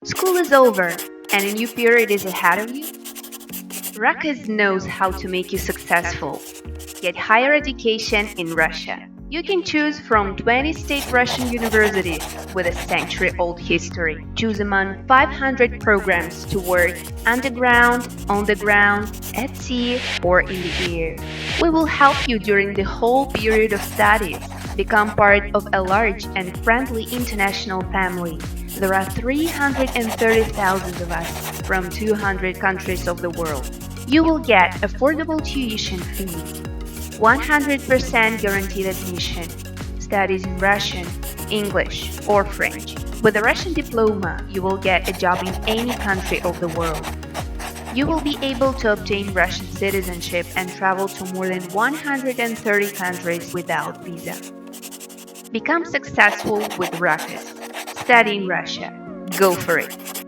School is over and a new period is ahead of you? RACUS knows how to make you successful. Get higher education in Russia. You can choose from 20 state Russian universities with a century-old history. Choose among 500 programs to work underground, on the ground, at sea, or in the air. We will help you during the whole period of studies. Become part of a large and friendly international family. There are 330,000 of us from 200 countries of the world. You will get affordable tuition fee, 100% guaranteed admission, studies in Russian, English, or French. With a Russian diploma, you will get a job in any country of the world. You will be able to obtain Russian citizenship and travel to more than 130 countries without visa. Become successful with RACUS. Study in Russia. Go for it!